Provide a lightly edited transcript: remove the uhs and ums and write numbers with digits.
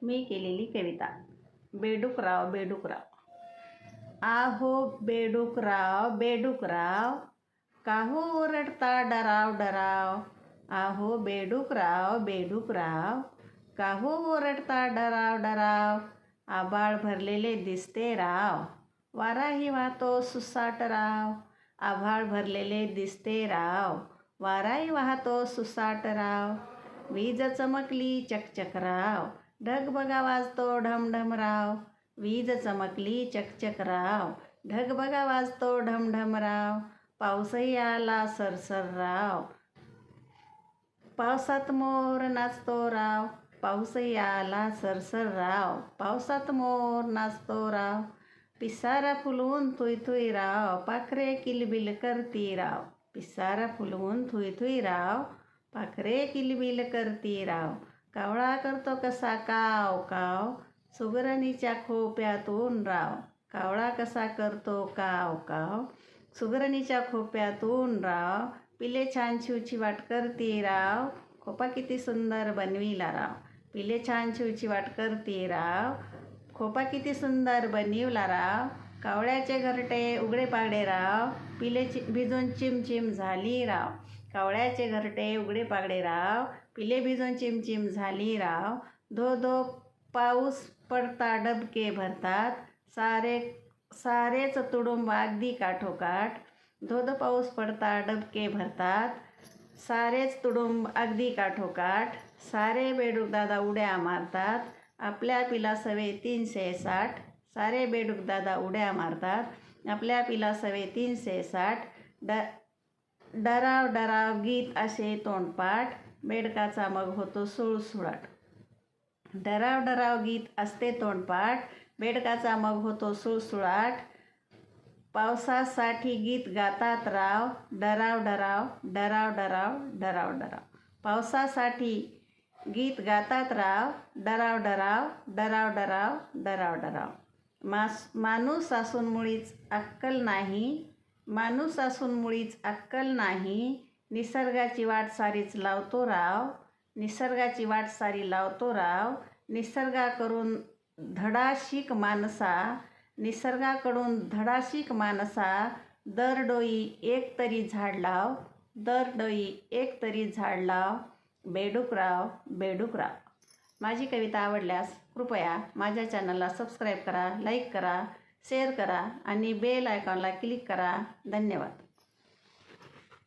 मी केलेली कविता. बेडूकराव बेडूकराव. आहो बेडूकराव बेडूकराव, काहो ओरडता डराव डराव. आहो बेडूकराव बेडूकराव, काहो ओरडता डराव डराव. आभाळ भरलेले दिसते राव, वाराही वाहतो सुसाट राव. आभाळ भरलेले दिसते राव, वाराही वाहतो सुसाट राव. वीज चमकली चकचक राव, ढग बघा वाजतो ढमढम राव. वीज चमकली चकचक राव, ढग बघा वाजतो ढमढम राव. पाऊसही आला सरसर राव, पावसात मोर नाचतो राव. पाऊसही आला सरसर राव, पावसात मोर नाचतो राव. पिसारा फुलवून थुई थुई राव, पाखरे किलबिल करती राव. पिसारा फुलवून थुई थुई राव, पाखरे किलबिल करती राव. कावळा करतो कसा काव काव, सुगरणीच्या खोप्यातून राव. कावळा कसा करतो काव काव, सुगरणीच्या खोप्यातून राव. पिले छान शिवची वाट करती राव, खोपा किती सुंदर बनविला राव. पिले छान शिवची वाट करती राव, खोपा किती सुंदर बनविला राव. कावळ्याचे घरटे उघडे पागडे राव, पिले भिजून चिमचिम झाली राव. कावळ्याचे घरटे उघडे पागडे राव, पिले भिजून चिमचिम झाली राव. धो धो पाऊस पडता डबके भरतात, सारेच तुडुंब अगदी काठोकाठ. धो धो पाऊस पडता डबके भरतात, सारेच तुडुंब अगदी काठोकाठ. सारे बेडूक दादा उड्या मारतात, आपल्या पिला सवे 360. सारे बेडूक दादा उड्या मारतात, आपल्या पिला सवे 360. डराव डराव गीत असे तोंडपाठ, बेडकाचा मग होतो सुळसुळाट. डराव डराव गीत असते तोंडपाठ, बेडकाचा मग होतो सुळसुळाट. पावसासाठी गीत गातात राव, डराव डराव डराव डराव डराव डराव. पावसासाठी गीत गातात राव, डराव डराव डराव डराव डराव डराव. माणूस असून मुळीच अक्कल नाही, माणूस असून मुळीच अक्कल नाही. निसर्गाची वाट सारीच लावतो राव, निसर्गाची वाट सारी लावतो राव. निसर्गाकडून धडा शिक माणसा, निसर्गाकडून धडा शिक माणसा. दरडोई एक तरी झाड लाव, दरडोई एक तरी झाड लाव. बेडूकराव बेडूकराव. माझी कविता आवडल्यास कृपया माझ्या चॅनलला सबस्क्राईब करा, लाईक करा, शेअर करा आणि बेल आयकॉनला क्लिक करा. धन्यवाद.